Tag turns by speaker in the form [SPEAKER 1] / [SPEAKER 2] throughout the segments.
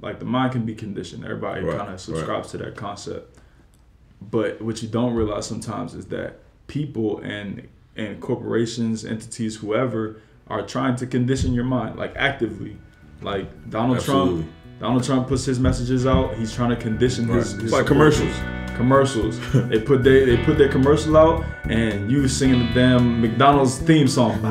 [SPEAKER 1] like the mind can be conditioned. Everybody kind of subscribes to that concept. But what you don't realize sometimes is that people and corporations, entities, whoever, are trying to condition your mind, like actively. Like Donald Trump puts his messages out. He's trying to condition his
[SPEAKER 2] it's like commercials.
[SPEAKER 1] They put their commercial out, and you singing the damn McDonald's theme song.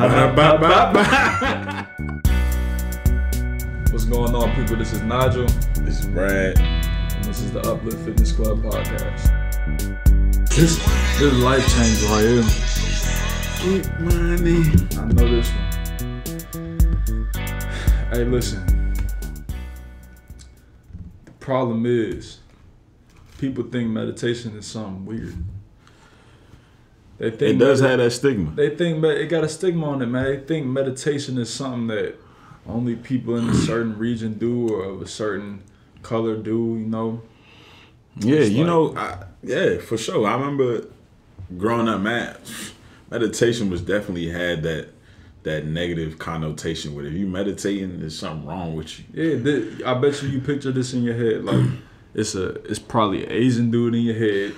[SPEAKER 1] What's going on, people? This is Nigel.
[SPEAKER 2] This is Brad.
[SPEAKER 1] And this is the Uplift Fitness Club podcast. This is life changing right here.
[SPEAKER 2] Get money.
[SPEAKER 1] I know this one. Hey, listen. The problem is, people think meditation is something weird. They think
[SPEAKER 2] it does have that stigma.
[SPEAKER 1] They think it got a stigma on it, man. They think meditation is something that only people in a certain region do or of a certain color do, you know?
[SPEAKER 2] Yeah, yeah, for sure. I remember growing up, man, meditation was definitely had that negative connotation with it. If you meditating, there's something wrong with you.
[SPEAKER 1] Yeah, I bet you picture this in your head. Like, it's probably an Asian dude in your head.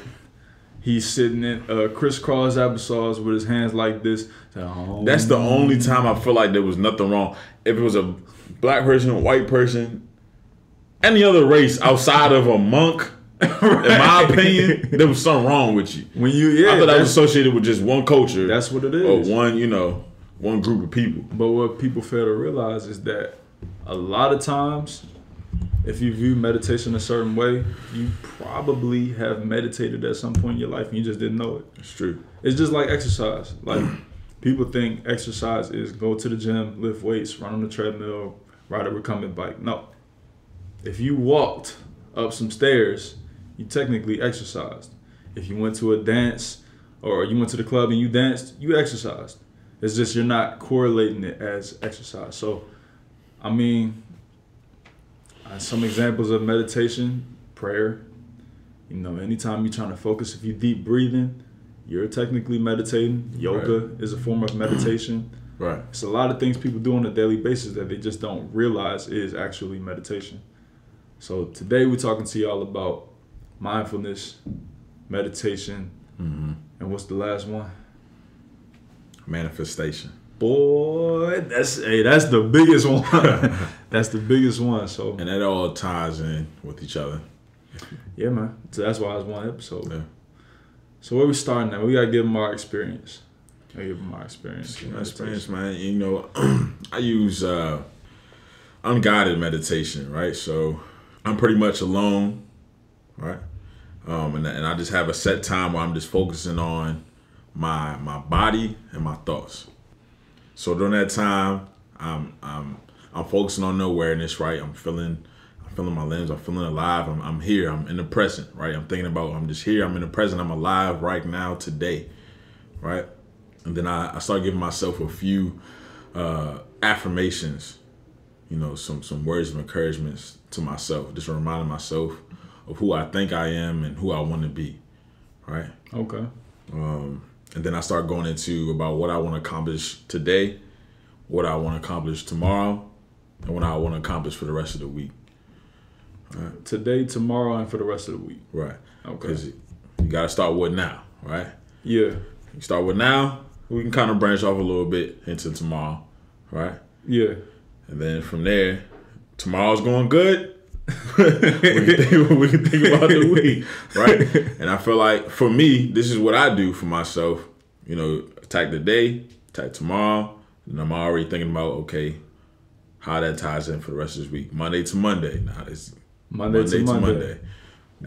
[SPEAKER 1] He's sitting in crisscross applesauce with his hands like this.
[SPEAKER 2] That's the only time I feel like there was nothing wrong. If it was a black person, a white person, any other race outside of a monk, right. In my opinion, there was something wrong with you. I thought that was associated with just one culture.
[SPEAKER 1] That's what it is.
[SPEAKER 2] Or one group of people.
[SPEAKER 1] But what people fail to realize is that a lot of times, if you view meditation a certain way, you probably have meditated at some point in your life and you just didn't know it.
[SPEAKER 2] It's true.
[SPEAKER 1] It's just like exercise. Like, people think exercise is go to the gym, lift weights, run on the treadmill, ride a recumbent bike. No. If you walked up some stairs, you technically exercised. If you went to a dance or you went to the club and you danced, you exercised. It's just you're not correlating it as exercise. So, I mean, some examples of meditation, prayer. You know, anytime you're trying to focus, if you deep breathing, you're technically meditating. Yoga is a form of meditation.
[SPEAKER 2] Right.
[SPEAKER 1] It's a lot of things people do on a daily basis that they just don't realize is actually meditation. So today we're talking to y'all about mindfulness, meditation, and what's the last one?
[SPEAKER 2] Manifestation.
[SPEAKER 1] Boy, that's the biggest one. That's the biggest one. So,
[SPEAKER 2] and that all ties in with each other.
[SPEAKER 1] Yeah, man. So that's why it's one episode.
[SPEAKER 2] Yeah.
[SPEAKER 1] So where we starting now? We gotta give them our experience. My experience,
[SPEAKER 2] man. You know, I use unguided meditation, right? So I'm pretty much alone, right? And I just have a set time where I'm just focusing on my body and my thoughts. So during that time, I'm focusing on the awareness, right? I'm feeling my limbs. I'm feeling alive. I'm here. I'm in the present, right? I'm thinking about. I'm just here. I'm in the present. I'm alive right now, today, right? And then I start giving myself a few affirmations, you know, some words of encouragement to myself, just reminding myself of who I think I am and who I want to be, right?
[SPEAKER 1] Okay.
[SPEAKER 2] And then I start going into about what I want to accomplish today, what I want to accomplish tomorrow, and what I want to accomplish for the rest of the week. Right.
[SPEAKER 1] Today, tomorrow, and for the rest of the week.
[SPEAKER 2] Right.
[SPEAKER 1] Okay.
[SPEAKER 2] Because you got to start with now, right?
[SPEAKER 1] Yeah.
[SPEAKER 2] You start with now, we can kind of branch off a little bit into tomorrow, right?
[SPEAKER 1] Yeah.
[SPEAKER 2] And then from there, tomorrow's going good. we can think about the week, right? And I feel like for me, this is what I do for myself. You know, attack the day, attack tomorrow, and I'm already thinking about, okay, how that ties in for the rest of this week. Monday to Monday. Now it's Monday to Monday.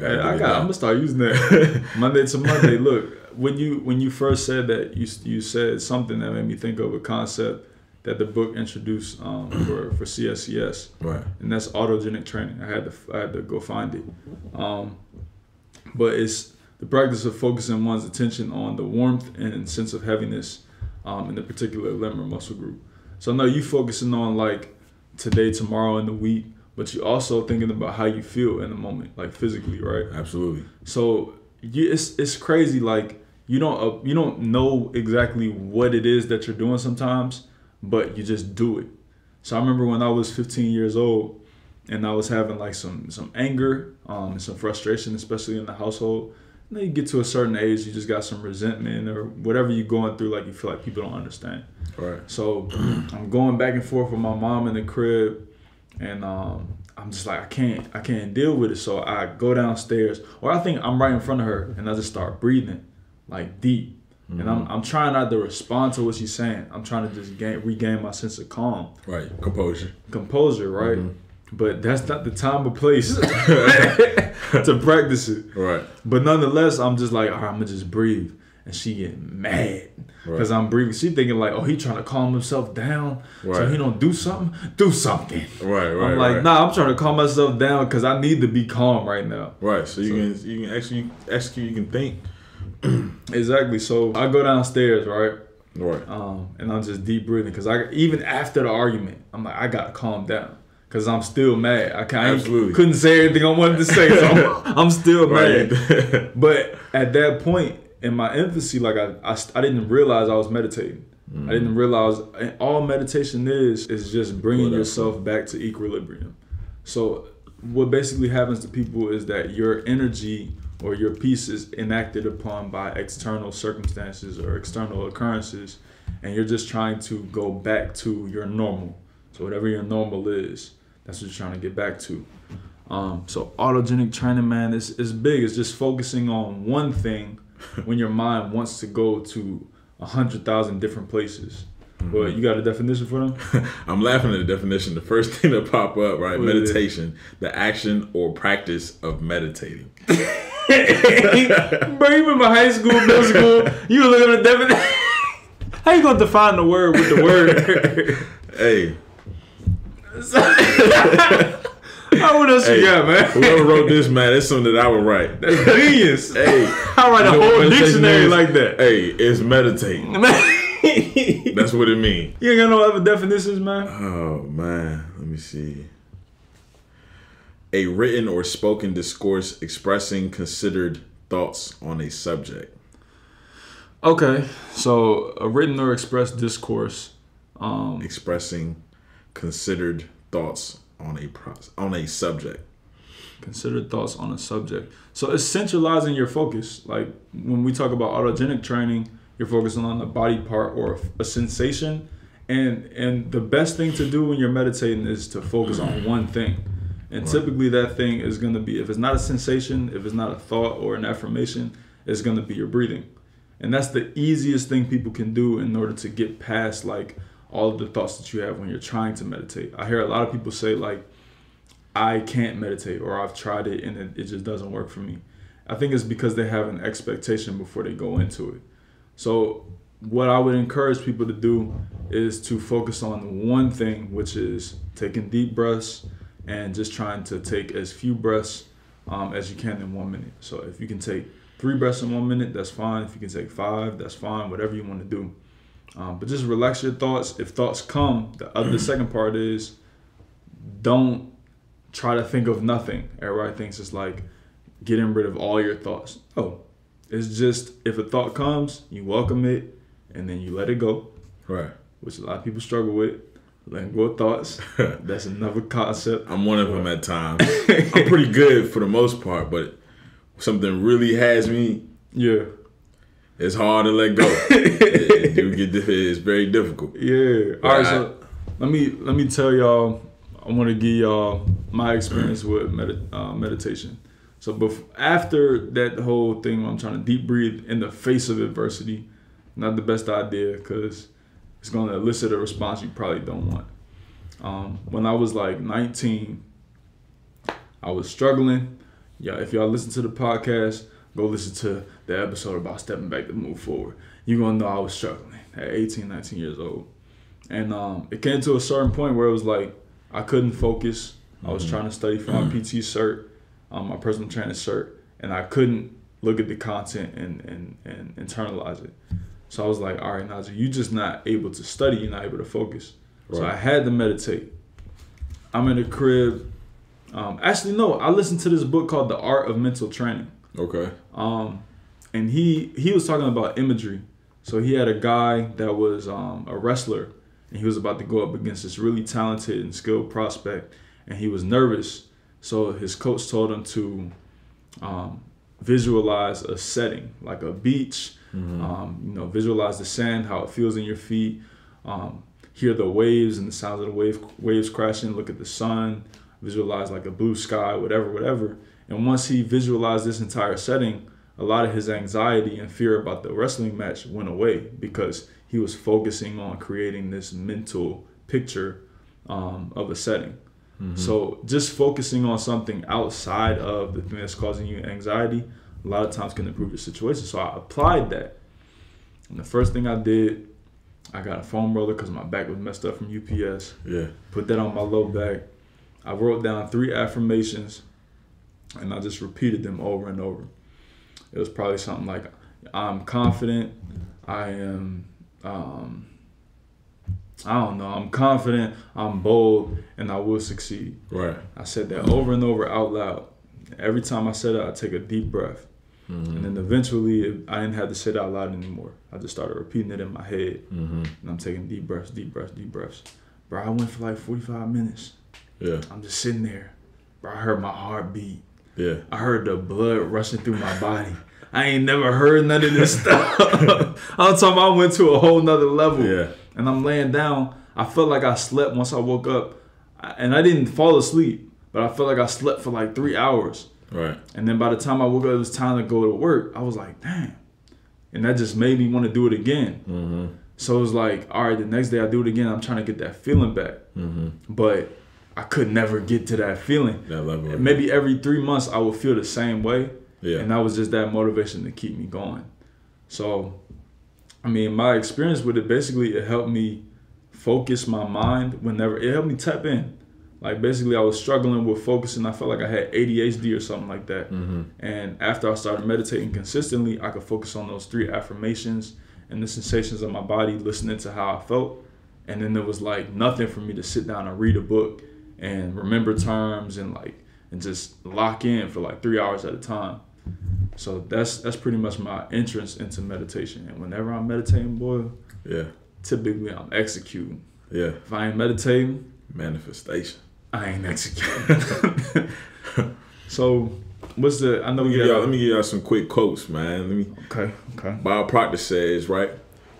[SPEAKER 1] I'm gonna start using that. Monday to Monday. Look, when you first said that, you said something that made me think of a concept that the book introduced for CSCS,
[SPEAKER 2] right?
[SPEAKER 1] And that's autogenic training. I had to go find it, but it's the practice of focusing one's attention on the warmth and sense of heaviness in a particular limb or muscle group. So I know you focusing on like today, tomorrow, and the week, but you also thinking about how you feel in the moment, like physically, right?
[SPEAKER 2] Absolutely.
[SPEAKER 1] So it's crazy. Like you don't know exactly what it is that you're doing sometimes, but you just do it. So I remember when I was 15 years old, and I was having like some anger, and some frustration, especially in the household. And then you get to a certain age, you just got some resentment or whatever you're going through, like you feel like people don't understand.
[SPEAKER 2] Right.
[SPEAKER 1] So I'm going back and forth with my mom in the crib, and I'm just like, I can't deal with it. So I go downstairs, or I think I'm right in front of her, and I just start breathing like deep. And I'm trying not to respond to what she's saying. I'm trying to just regain my sense of calm.
[SPEAKER 2] Right. Composure,
[SPEAKER 1] right? But that's not the time or place to practice it.
[SPEAKER 2] Right.
[SPEAKER 1] But nonetheless, I'm just like, all right, I'm going to just breathe. And she getting mad because I'm breathing. She thinking like, oh, he trying to calm himself down so he don't do something. Do something.
[SPEAKER 2] Right.
[SPEAKER 1] I'm like, nah, I'm trying to calm myself down because I need to be calm right now.
[SPEAKER 2] Right. So you can actually execute, you can think.
[SPEAKER 1] Exactly. So I go downstairs, right?
[SPEAKER 2] Right.
[SPEAKER 1] And I'm just deep breathing because even after the argument, I'm like, I gotta calm down because I'm still mad. I couldn't say everything I wanted to say, so I'm still mad. But at that point in my infancy, like I didn't realize I was meditating. I didn't realize all meditation is just bringing yourself back to equilibrium. So what basically happens to people is that your energy or your peace is enacted upon by external circumstances or external occurrences, and you're just trying to go back to your normal. So whatever your normal is, that's what you're trying to get back to. So autogenic training, man, is big. It's just focusing on one thing when your mind wants to go to 100,000 different places. But you got a definition for them?
[SPEAKER 2] I'm laughing at the definition. The first thing that pop up, right? Meditation, the action or practice of meditating.
[SPEAKER 1] Bro, you remember high school, middle school? You were looking at the definition. How you gonna define the word with the word?
[SPEAKER 2] Hey.
[SPEAKER 1] What else you got, man?
[SPEAKER 2] Whoever wrote this, man, that's something that I would write.
[SPEAKER 1] That's genius.
[SPEAKER 2] Hey,
[SPEAKER 1] I write a whole dictionary like that.
[SPEAKER 2] Hey, it's meditating. That's what it means.
[SPEAKER 1] You ain't got no other definitions, man?
[SPEAKER 2] Oh, man. Let me see. A written or spoken discourse expressing considered thoughts on a subject.
[SPEAKER 1] Okay, so a written or expressed discourse.
[SPEAKER 2] Expressing considered thoughts on a subject.
[SPEAKER 1] Considered thoughts on a subject. So it's centralizing your focus. Like when we talk about autogenic training, you're focusing on a body part or a sensation. And the best thing to do when you're meditating is to focus on one thing. And typically that thing is going to be, if it's not a sensation, if it's not a thought or an affirmation, it's going to be your breathing. And that's the easiest thing people can do in order to get past like all of the thoughts that you have when you're trying to meditate. I hear a lot of people say like, I can't meditate, or I've tried it and it just doesn't work for me. I think it's because they have an expectation before they go into it. So what I would encourage people to do is to focus on one thing, which is taking deep breaths and just trying to take as few breaths as you can in 1 minute. So if you can take 3 breaths in 1 minute, that's fine. If you can take 5, that's fine, whatever you want to do. But just relax your thoughts. If thoughts come, the second part is don't try to think of nothing. Everybody thinks it's like getting rid of all your thoughts. Oh, it's just if a thought comes, you welcome it and then you let it go.
[SPEAKER 2] Right.
[SPEAKER 1] Which a lot of people struggle with. Letting go of thoughts. That's another concept.
[SPEAKER 2] I'm one of them at times. I'm pretty good for the most part, but something really has me.
[SPEAKER 1] Yeah.
[SPEAKER 2] It's hard to let go. It's very difficult.
[SPEAKER 1] Yeah. All right. So let me tell y'all. I want to give y'all my experience with meditation. So after that whole thing, where I'm trying to deep breathe in the face of adversity, not the best idea because it's going to elicit a response you probably don't want. When I was like 19, I was struggling. Yeah, if y'all listen to the podcast, go listen to the episode about stepping back to move forward. You're going to know I was struggling at 18, 19 years old. And it came to a certain point where it was like I couldn't focus. I was trying to study for my PT cert, my personal training cert, and I couldn't look at the content and internalize it. So I was like, all right, Nigel, you're just not able to study. You're not able to focus. Right. So I had to meditate. I'm in the crib. Actually, no, I listened to this book called The Art of Mental Training.
[SPEAKER 2] Okay.
[SPEAKER 1] And he was talking about imagery. So he had a guy that was a wrestler, and he was about to go up against this really talented and skilled prospect. and he was nervous. So his coach told him to visualize a setting, like a beach. Visualize the sand, how it feels in your feet. Hear the waves and the sounds of the waves crashing. Look at the sun. Visualize like a blue sky, whatever. And once he visualized this entire setting, a lot of his anxiety and fear about the wrestling match went away because he was focusing on creating this mental picture of a setting. So just focusing on something outside of the thing that's causing you anxiety a lot of times can improve your situation. So I applied that. And the first thing I did, I got a foam roller because my back was messed up from UPS. Yeah. Put that on my low back. I wrote down 3 affirmations and I just repeated them over and over. It was probably something like, I'm confident, I'm confident, I'm bold, and I will succeed. Right. I said that over and over out loud. Every time I said it, I'd take a deep breath. And then eventually, I didn't have to say it out loud anymore. I just started repeating it in my head. And I'm taking deep breaths. Bro, I went for like 45 minutes. Yeah. I'm just sitting there. Bro, I heard my heart beat. Yeah. I heard the blood rushing through my body. I ain't never heard none of this stuff. I'm talking about I went to a whole nother level. Yeah. And I'm laying down. I felt like I slept once I woke up. And I didn't fall asleep, but I felt like I slept for like 3 hours. Right. And then by the time I woke up, it was time to go to work. I was like, damn. And that just made me want to do it again. So it was like, all right, the next day I do it again. I'm trying to get that feeling back. But I could never get to that feeling. That level. Maybe every 3 months I would feel the same way. Yeah. And that was just that motivation to keep me going. So, I mean, my experience with it, basically, it helped me focus my mind it helped me tap in. Like, basically, I was struggling with focusing. I felt like I had ADHD or something like that. And after I started meditating consistently, I could focus on those 3 affirmations and the sensations of my body, listening to how I felt. And then there was, like, nothing for me to sit down and read a book and remember terms and just lock in for, like, 3 hours at a time. So that's pretty much my entrance into meditation. And whenever I'm meditating, boy, typically I'm executing. Yeah. If I ain't meditating,
[SPEAKER 2] manifestation.
[SPEAKER 1] I ain't executing. So what's the? I know
[SPEAKER 2] let me give y'all some quick quotes, man. Okay. Bob Proctor says, right,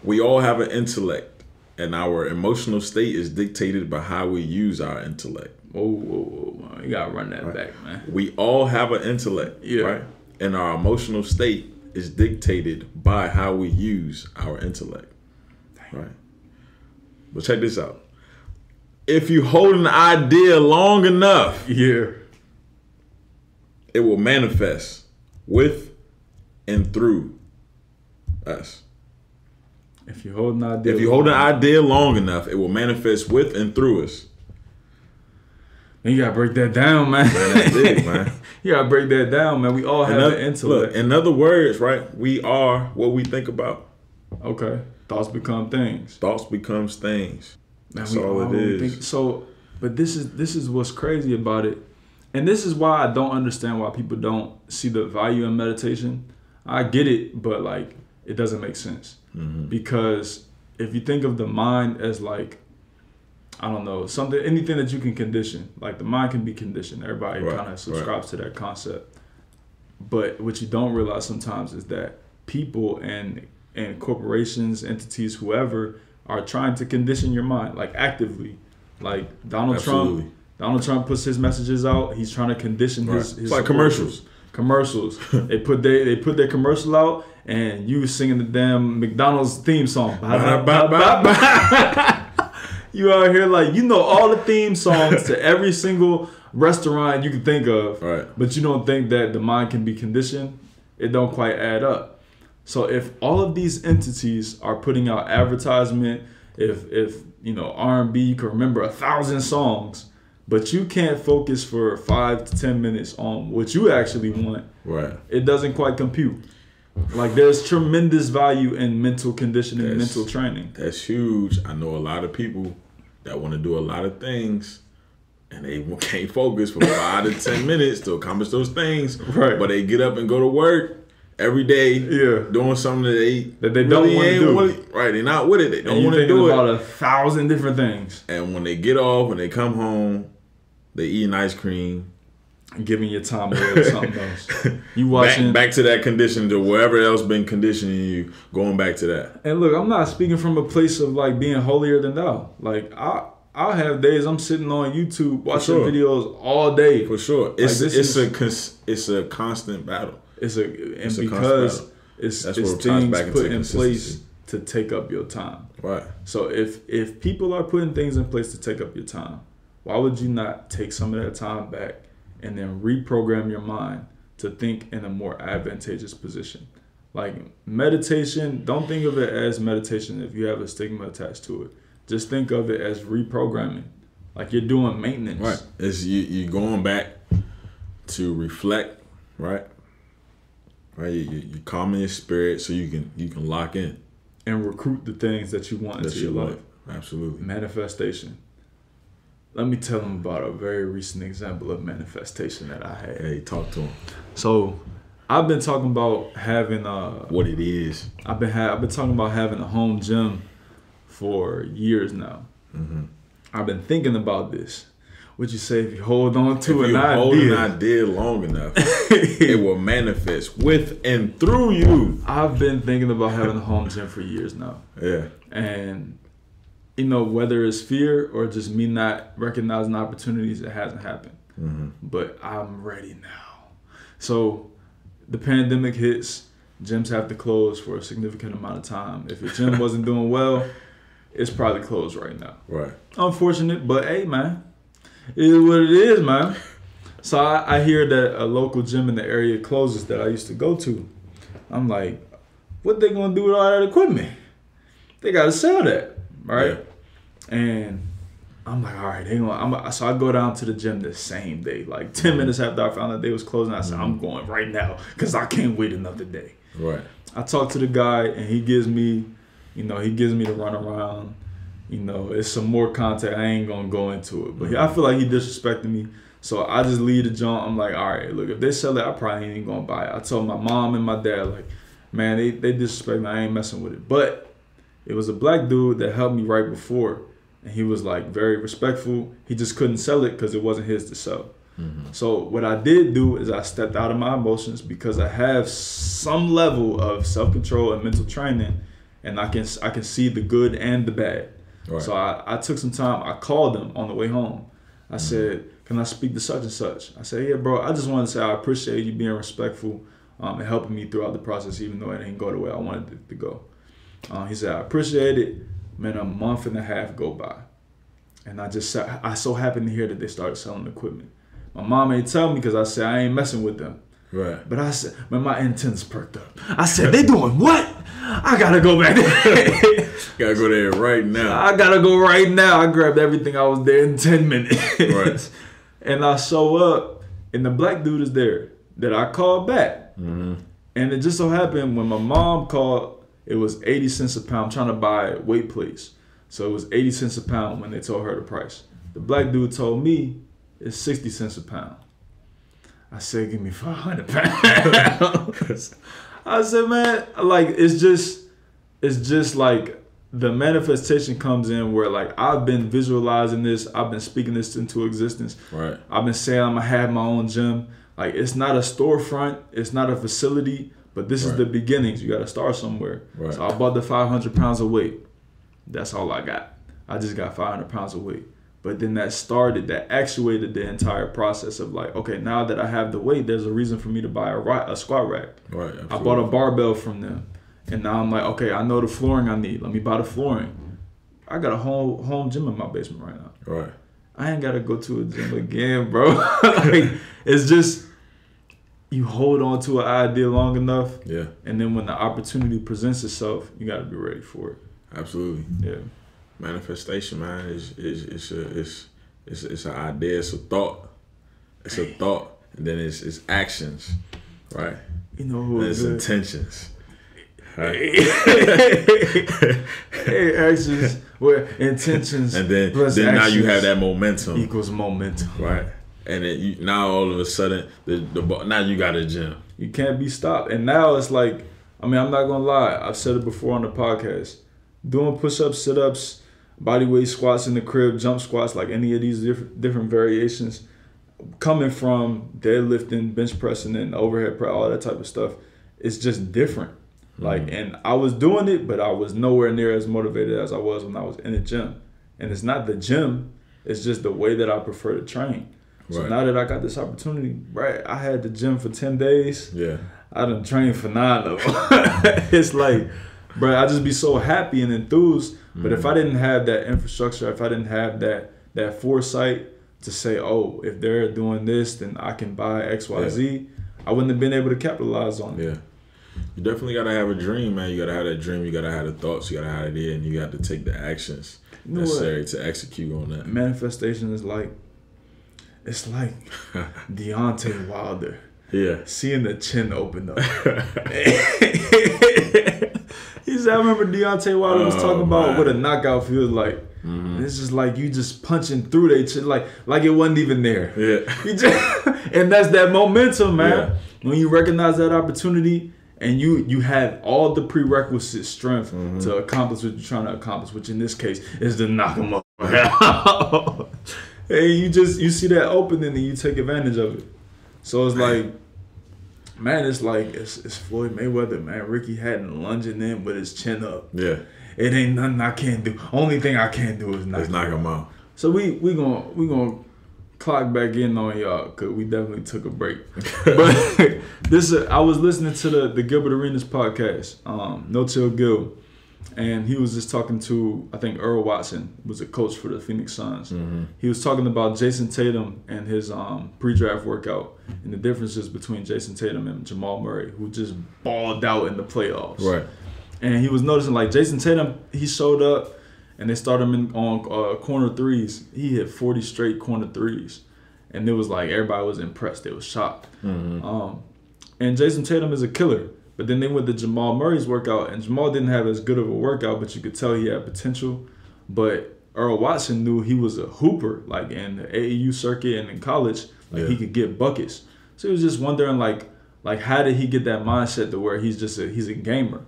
[SPEAKER 2] we all have an intellect, and our emotional state is dictated by how we use our intellect.
[SPEAKER 1] Whoa. You gotta run that back, man.
[SPEAKER 2] We all have an intellect, right? And our emotional state is dictated by how we use our intellect. Right. But check this out. If you hold an idea long enough, it will manifest with and through us.
[SPEAKER 1] If you hold
[SPEAKER 2] an idea long enough, it will manifest with and through us.
[SPEAKER 1] And you gotta break that down, man.
[SPEAKER 2] That's big, man.
[SPEAKER 1] You gotta break that down, man. We all have an intellect.
[SPEAKER 2] Look, in other words, right? We are what we think about.
[SPEAKER 1] Okay. Thoughts become things.
[SPEAKER 2] Thoughts becomes things. That's all it is.
[SPEAKER 1] But this is what's crazy about it. And this is why I don't understand why people don't see the value in meditation. I get it, but like it doesn't make sense. Because if you think of the mind as like, I don't know, anything that you can condition, like the mind can be conditioned. Everybody kind of subscribes to that concept. But what you don't realize sometimes is that people and corporations, entities, whoever, are trying to condition your mind, like actively. Like Donald Trump puts his messages out. He's trying to condition his
[SPEAKER 2] it's like commercials.
[SPEAKER 1] They put their commercial out, and you singing the damn McDonald's theme song. You out here like you know all the theme songs to every single restaurant you can think of, but you don't think that the mind can be conditioned. It don't quite add up. So if all of these entities are putting out advertisement, if you know R&B, you can remember 1,000 songs, but you can't focus for 5 to 10 minutes on what you actually want, it doesn't quite compute. Like there's tremendous value in mental conditioning, mental training.
[SPEAKER 2] That's huge. I know a lot of people that want to do a lot of things and they can't focus for 5 to 10 minutes to accomplish those things. But they get up and go to work every day, doing something that they don't want to do. They're not with it. They don't want to do it.
[SPEAKER 1] About 1,000 different things.
[SPEAKER 2] And when they get off, when they come home, they eating ice cream,
[SPEAKER 1] giving your time away to something else. You watching
[SPEAKER 2] back to that condition, to wherever else been conditioning you, going back to that.
[SPEAKER 1] And look, I'm not speaking from a place of like being holier than thou. Like I'll have days I'm sitting on YouTube watching videos all day.
[SPEAKER 2] For sure, it's a constant battle. It's
[SPEAKER 1] because things put in place to take up your time.
[SPEAKER 2] Right.
[SPEAKER 1] So if people are putting things in place to take up your time, why would you not take some of that time back and then reprogram your mind to think in a more advantageous position? Like meditation, don't think of it as meditation if you have a stigma attached to it. Just think of it as reprogramming. Like you're doing maintenance.
[SPEAKER 2] Right. It's you're going back to reflect, right? Right. You're calming your spirit so you can lock in
[SPEAKER 1] and recruit the things that you want into your life.
[SPEAKER 2] Absolutely.
[SPEAKER 1] Manifestation. Let me tell them about a very recent example of manifestation that I had.
[SPEAKER 2] Hey, talk to him.
[SPEAKER 1] So, I've been talking about having
[SPEAKER 2] what it is.
[SPEAKER 1] I've been talking about having a home gym for years now.
[SPEAKER 2] Mm-hmm.
[SPEAKER 1] I've been thinking about this. What you say if you hold on to
[SPEAKER 2] an idea? Hold an idea long enough, it will manifest with and through you.
[SPEAKER 1] I've been thinking about having a home gym for years now.
[SPEAKER 2] Yeah.
[SPEAKER 1] And you know, whether it's fear or just me not recognizing opportunities, it hasn't happened.
[SPEAKER 2] Mm-hmm.
[SPEAKER 1] But I'm ready now. So the pandemic hits, gyms have to close for a significant amount of time. If your gym wasn't doing well, it's probably closed right now.
[SPEAKER 2] Right.
[SPEAKER 1] Unfortunate, but hey, man, it is what it is, man. So I hear that a local gym in the area closes that I used to go to. I'm like, what they gonna do with all that equipment? They gotta sell that, right?
[SPEAKER 2] Yeah.
[SPEAKER 1] And I'm like, all right, so I go down to the gym the same day. Like 10 minutes after I found out they was closing, I said, I'm going right now because I can't wait another day.
[SPEAKER 2] Right.
[SPEAKER 1] I talked to the guy and he gives me the run around. You know, it's some more content. I ain't gonna go into it, but I feel like he disrespected me. So I just leave the joint. I'm like, all right, look, if they sell it, I probably ain't gonna buy it. I told my mom and my dad, like, man, they disrespect me. I ain't messing with it. But it was a black dude that helped me right before. And he was like very respectful. He just couldn't sell it because it wasn't his to sell.
[SPEAKER 2] Mm-hmm.
[SPEAKER 1] So what I did do is I stepped out of my emotions because I have some level of self-control and mental training, and I can see the good and the bad.
[SPEAKER 2] Right.
[SPEAKER 1] So I took some time. I called him on the way home. I said, can I speak to such and such? I said, yeah, bro, I just wanted to say I appreciate you being respectful and helping me throughout the process, even though it didn't go the way I wanted it to go. He said, I appreciate it. Man, a month and a half go by. And I so happened to hear that they started selling equipment. My mom ain't tell me because I said I ain't messing with them.
[SPEAKER 2] Right.
[SPEAKER 1] But I said, man, my antennas perked up. I said, they doing what? I gotta go back there.
[SPEAKER 2] Gotta go there right now.
[SPEAKER 1] I gotta go right now. I grabbed everything. I was there in 10 minutes.
[SPEAKER 2] Right.
[SPEAKER 1] And I show up, and the black dude is there that I called back.
[SPEAKER 2] Mm-hmm.
[SPEAKER 1] And it just so happened when my mom called, it was 80 cents a pound. I'm trying to buy weight plates. So it was 80 cents a pound when they told her the price. The black dude told me it's 60 cents a pound. I said, give me 500 pounds. I said, man, like, it's just like the manifestation comes in where like I've been visualizing this. I've been speaking this into existence.
[SPEAKER 2] Right.
[SPEAKER 1] I've been saying I'm going to have my own gym. Like, it's not a storefront. It's not a facility. But this is the beginnings. You got to start somewhere.
[SPEAKER 2] Right.
[SPEAKER 1] So I bought the 500 pounds of weight. That's all I got. I just got 500 pounds of weight. But then that actuated the entire process of like, okay, now that I have the weight, there's a reason for me to buy a squat rack.
[SPEAKER 2] Right. Absolutely.
[SPEAKER 1] I bought a barbell from them. And now I'm like, okay, I know the flooring I need. Let me buy the flooring. I got a home gym in my basement right now.
[SPEAKER 2] Right.
[SPEAKER 1] I ain't got to go to a gym again, bro. Like, it's just, you hold on to an idea long enough.
[SPEAKER 2] Yeah.
[SPEAKER 1] And then when the opportunity presents itself, you got to be ready for it.
[SPEAKER 2] Absolutely.
[SPEAKER 1] Yeah.
[SPEAKER 2] Manifestation, man, it's an idea, it's a thought. It's a thought. And then it's actions. Right?
[SPEAKER 1] You know who
[SPEAKER 2] it's intentions. Right?
[SPEAKER 1] Actions where intentions
[SPEAKER 2] and then now you have that momentum
[SPEAKER 1] equals momentum.
[SPEAKER 2] Right. And then now all of a sudden now you got a gym.
[SPEAKER 1] You can't be stopped. And now it's like, I mean, I'm not gonna lie, I've said it before on the podcast. Doing push-ups, sit-ups, body weight squats in the crib, jump squats, like any of these different variations, coming from deadlifting, bench pressing, and overhead press, all that type of stuff, it's just different. Like, and I was doing it, but I was nowhere near as motivated as I was when I was in the gym. And it's not the gym, it's just the way that I prefer to train. So now that I got this opportunity, right, I had the gym for 10 days. Yeah. I done trained for 9 of them. It's like, bro, I just be so happy and enthused. But if I didn't have that infrastructure, if I didn't have that foresight to say, oh, if they're doing this, then I can buy X, Y, Z, I wouldn't have been able to capitalize on it.
[SPEAKER 2] Yeah. You definitely got to have a dream, man. You got to have that dream. You got to have the thoughts. You got to have it in. You got to take the actions necessary to execute on that.
[SPEAKER 1] Manifestation is like, it's like Deontay Wilder. Yeah. Seeing the chin open up. He said, I remember Deontay Wilder was talking about what a knockout feels like. It's just like you just punching through that shit like it wasn't even there. Yeah. And that's that momentum, man. Yeah. When you recognize that opportunity and you have all the prerequisite strength to accomplish what you're trying to accomplish, which in this case is to knock them up. And you see that opening and you take advantage of it. So it's like, man, it's like it's Floyd Mayweather, man. Ricky Hatton lunging in with his chin up. Yeah. It ain't nothing I can't do. Only thing I can't do is knock him out. So we gonna clock back in on y'all because we definitely took a break. But I was listening to the Gilbert Arenas podcast, No Chill Gil, and he was just talking to, I think Earl Watson was a coach for the Phoenix Suns. He was talking about Jason Tatum and his pre-draft workout and the differences between Jason Tatum and Jamal Murray, who just balled out in the playoffs. Right. And he was noticing, like, Jason Tatum, he showed up and they started him on corner threes. He hit 40 straight corner threes. And it was like everybody was impressed. They was shocked. And Jason Tatum is a killer. But then they went to Jamal Murray's workout, and Jamal didn't have as good of a workout, but you could tell he had potential. But Earl Watson knew he was a hooper, like in the AAU circuit and in college, he could get buckets. So he was just wondering, like how did he get that mindset to where he's a gamer?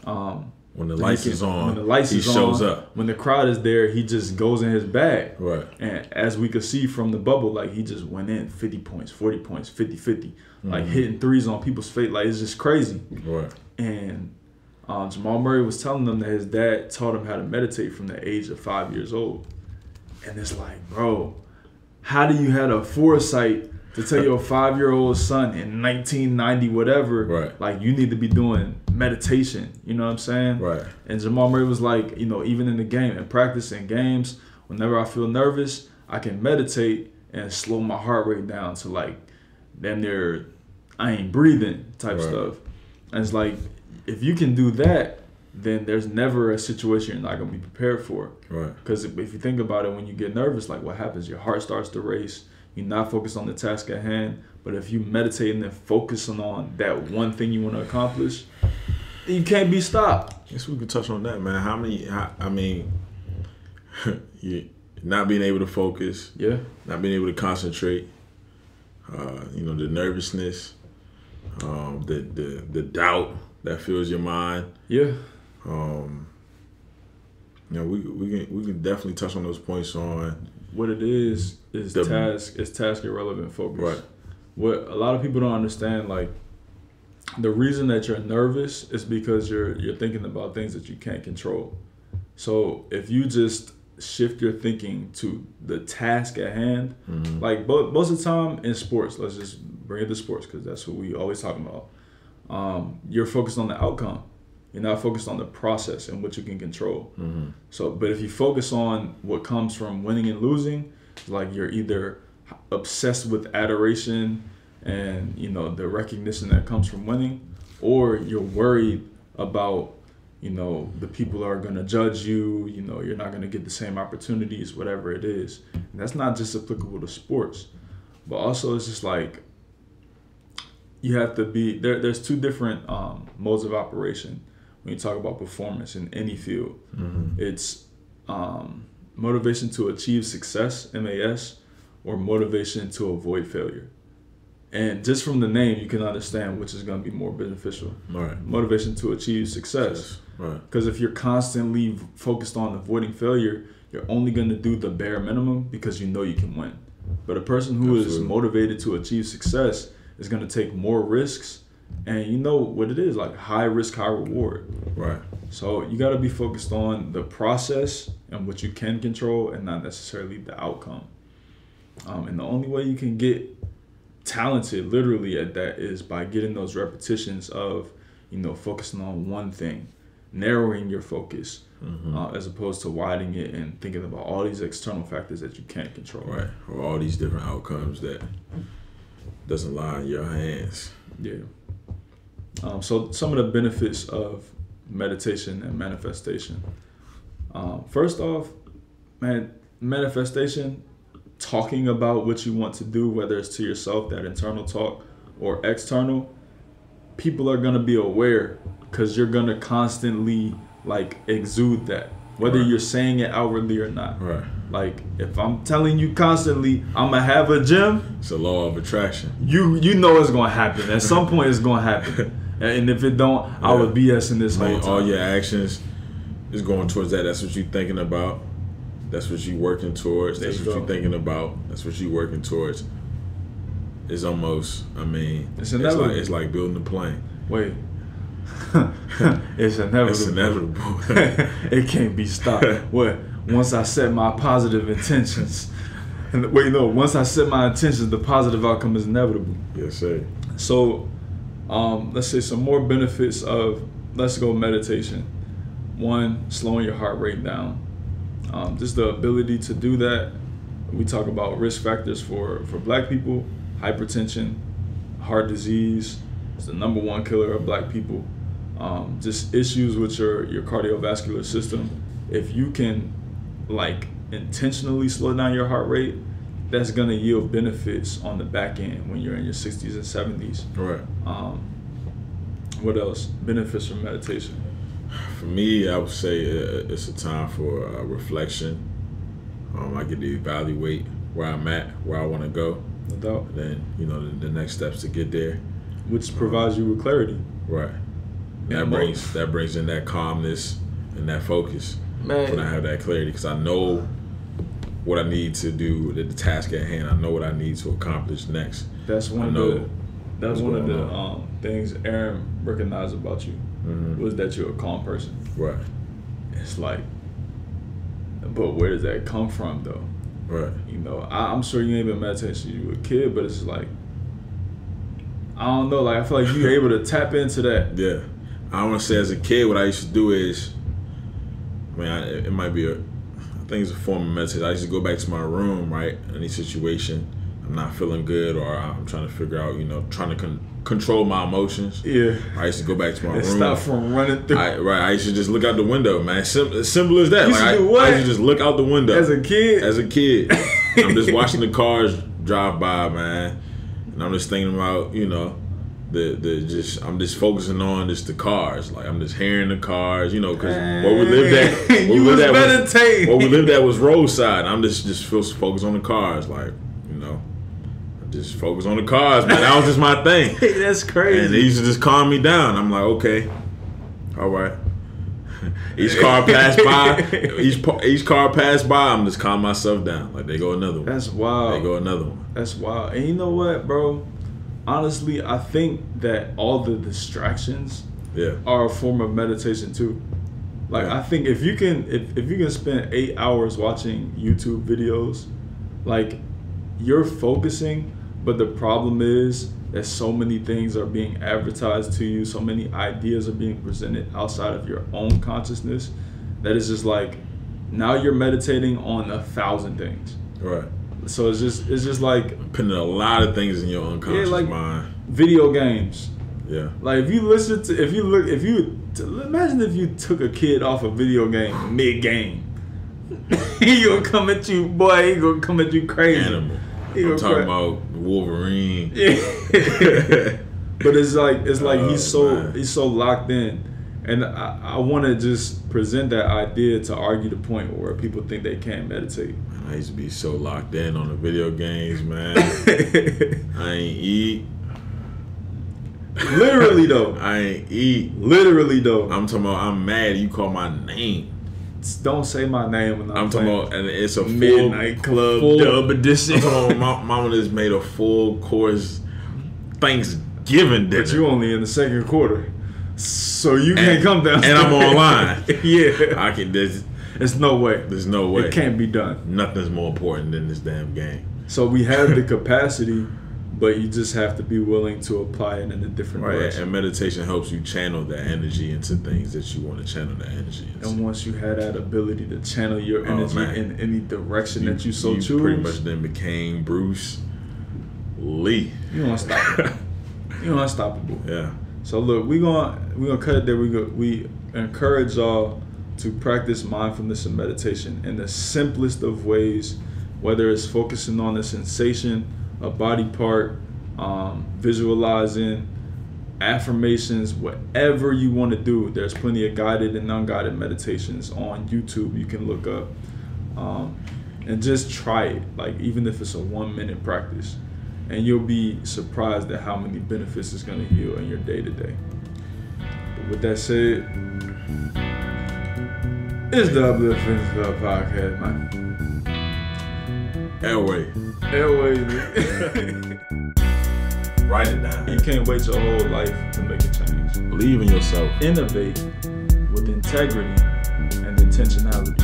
[SPEAKER 2] When the lights is on, he shows up.
[SPEAKER 1] When the crowd is there, he just goes in his bag. Right. And as we could see from the bubble, like he just went in 50 points, 40 points, 50-50. Like hitting threes on people's face. Like it's just crazy. Right. And Jamal Murray was telling them that his dad taught him how to meditate from the age of 5 years old. And it's like, bro, how do you have a foresight to tell your 5-year-old son in 1990 whatever, like you need to be doing meditation, you know what I'm saying? Right. And Jamal Murray was like, even in the game and practice and games, whenever I feel nervous, I can meditate and slow my heart rate down to like damn near I ain't breathing type stuff. And it's like, if you can do that, then there's never a situation you're not gonna be prepared for. Right. Because if you think about it, when you get nervous, like what happens? Your heart starts to race. You're not focused on the task at hand. But if you meditate and then focusing on that one thing you want to accomplish, you can't be stopped.
[SPEAKER 2] Guess we could touch on that, man. You not being able to focus. Yeah. Not being able to concentrate. The nervousness. The doubt that fills your mind. Yeah. We can definitely touch on those points on
[SPEAKER 1] what it is task irrelevant focus. Right. What a lot of people don't understand, like the reason that you're nervous is because you're thinking about things that you can't control. So if you just shift your thinking to the task at hand, like most of the time in sports, let's just bring it to sports because that's what we always talk about. You're focused on the outcome. You're not focused on the process and what you can control. So, but if you focus on what comes from winning and losing, like you're either obsessed with adoration and the recognition that comes from winning, or you're worried about the people are going to judge you. You're not going to get the same opportunities, whatever it is. And that's not just applicable to sports, but also it's just like you have to be there. There's two different modes of operation when you talk about performance in any field. It's motivation to achieve success, MAS, or motivation to avoid failure. And just from the name, you can understand which is going to be more beneficial.
[SPEAKER 2] Right.
[SPEAKER 1] Motivation to achieve success.
[SPEAKER 2] Right.
[SPEAKER 1] Because if you're constantly focused on avoiding failure, you're only going to do the bare minimum because you know you can win. But a person who is motivated to achieve success is going to take more risks. And you know what it is, like high risk, high reward.
[SPEAKER 2] Right.
[SPEAKER 1] So you got to be focused on the process and what you can control and not necessarily the outcome. And the only way you can get talented literally at that is by getting those repetitions of, focusing on one thing, narrowing your focus, as opposed to widening it and thinking about all these external factors that you can't control.
[SPEAKER 2] Right. Or all these different outcomes that doesn't lie in your hands.
[SPEAKER 1] Yeah. So some of the benefits of meditation and manifestation. First off, manifestation, talking about what you want to do, whether it's to yourself, that internal talk, or external, people are going to be aware because you're going to constantly exude that, whether you're saying it outwardly or not.
[SPEAKER 2] Right.
[SPEAKER 1] Like if I'm telling you constantly I'm gonna have a gym,
[SPEAKER 2] it's a law of attraction.
[SPEAKER 1] You know it's gonna happen. At some point it's gonna happen. And if it don't, I would BS in this whole time.
[SPEAKER 2] All your actions is going towards that. That's what you're thinking about. That's what you're working towards. That's what you're thinking about. That's what you're working towards. It's almost, it's inevitable. It's like building a plane.
[SPEAKER 1] Wait. It's inevitable.
[SPEAKER 2] It's inevitable.
[SPEAKER 1] It can't be stopped. What? Once I set my positive intentions. Once I set my intentions, the positive outcome is inevitable.
[SPEAKER 2] Yes, sir.
[SPEAKER 1] So, let's say some more benefits of, let's go meditation. One, slowing your heart rate down. Just the ability to do that. We talk about risk factors for black people, hypertension, heart disease. It's the number one killer of black people. Just issues with your cardiovascular system. If you can intentionally slow down your heart rate, that's gonna yield benefits on the back end when you're in your 60s and 70s.
[SPEAKER 2] Right.
[SPEAKER 1] What else? Benefits from meditation.
[SPEAKER 2] For me, I would say it's a time for reflection. I get to evaluate where I'm at, where I want to go.
[SPEAKER 1] No doubt.
[SPEAKER 2] And then, the next steps to get there.
[SPEAKER 1] Which provides you with clarity.
[SPEAKER 2] Right. That brings in that calmness and that focus.
[SPEAKER 1] Man.
[SPEAKER 2] When I have that clarity, because I know what I need to do, the task at hand. I know what I need to accomplish next.
[SPEAKER 1] That's one of the things Aaron recognized about you, was that you're a calm person.
[SPEAKER 2] Right.
[SPEAKER 1] It's like, but where does that come from though?
[SPEAKER 2] Right.
[SPEAKER 1] I'm sure you ain't been meditating since you were a kid, but it's like, I don't know, I feel like you're able to tap into that.
[SPEAKER 2] Yeah. I want to say as a kid, what I used to do is, it might be I think it's a form of meditation. I used to go back to my room, right? Any situation, I'm not feeling good, or I'm trying to figure out, trying to control my emotions.
[SPEAKER 1] Yeah.
[SPEAKER 2] I used to go back to my room.
[SPEAKER 1] Stop from running through.
[SPEAKER 2] I used to just look out the window, man. As simple as that.
[SPEAKER 1] I
[SPEAKER 2] used to just look out the window.
[SPEAKER 1] As a kid.
[SPEAKER 2] I'm just watching the cars drive by, man. And I'm just thinking about, I'm just focusing on just the cars. I'm just hearing the cars, because where we lived at. Where we lived at was roadside. I'm just focused on the cars, just focus on the cars, man. That was just my thing.
[SPEAKER 1] That's crazy.
[SPEAKER 2] And they used to just calm me down. I'm like, okay, all right. Each car passed by. Each car passed by. I'm just calm myself down. They go another one.
[SPEAKER 1] That's wild.
[SPEAKER 2] They go another one.
[SPEAKER 1] That's wild. And you know what, bro? Honestly, I think that all the distractions are a form of meditation too. I think if you can spend 8 hours watching YouTube videos, you're focusing, but the problem is that so many things are being advertised to you, so many ideas are being presented outside of your own consciousness, that it's just now you're meditating on 1,000 things.
[SPEAKER 2] Right.
[SPEAKER 1] So it's just
[SPEAKER 2] putting a lot of things in your unconscious mind.
[SPEAKER 1] Video games.
[SPEAKER 2] Yeah.
[SPEAKER 1] Imagine if you took a kid off a video game mid-game. He gonna come at you, boy. He gonna come at you crazy.
[SPEAKER 2] Animal. I'm talking about Wolverine.
[SPEAKER 1] Yeah. But it's he's so locked in, and I want to just present that idea to argue the point where people think they can't meditate.
[SPEAKER 2] I used to be so locked in on the video games, man. I ain't eat.
[SPEAKER 1] Literally though.
[SPEAKER 2] I ain't eat.
[SPEAKER 1] Literally though.
[SPEAKER 2] I'm talking about I'm mad you call my name.
[SPEAKER 1] Don't say my name when
[SPEAKER 2] I'm talking about, and it's a
[SPEAKER 1] Midnight Club Dub Edition.
[SPEAKER 2] I'm talking about mama just made a full course Thanksgiving dinner.
[SPEAKER 1] But you only in the second quarter, so you can't come down.
[SPEAKER 2] And I'm online.
[SPEAKER 1] Yeah,
[SPEAKER 2] I can. There's
[SPEAKER 1] no way.
[SPEAKER 2] There's no way.
[SPEAKER 1] It can't be done.
[SPEAKER 2] Nothing's more important than this damn game.
[SPEAKER 1] So we have the capacity, but you just have to be willing to apply it in a different direction.
[SPEAKER 2] And meditation helps you channel that energy into things that you want to channel that energy into.
[SPEAKER 1] And once you had that ability to channel your energy in any direction that you choose,
[SPEAKER 2] pretty much then became Bruce Lee.
[SPEAKER 1] You're unstoppable. You're unstoppable.
[SPEAKER 2] Yeah.
[SPEAKER 1] So look, we're gonna cut it there. We encourage y'all to practice mindfulness and meditation in the simplest of ways, whether it's focusing on a sensation, a body part, visualizing, affirmations, whatever you want to do. There's plenty of guided and unguided meditations on YouTube you can look up, and just try it. Like even if it's a 1-minute practice, and you'll be surprised at how many benefits it's going to yield in your day to day. But with that said, it's the Uplift podcast, man.
[SPEAKER 2] Airway. Write it down.
[SPEAKER 1] You can't wait your whole life to make a change.
[SPEAKER 2] Believe in yourself.
[SPEAKER 1] Innovate with integrity and intentionality.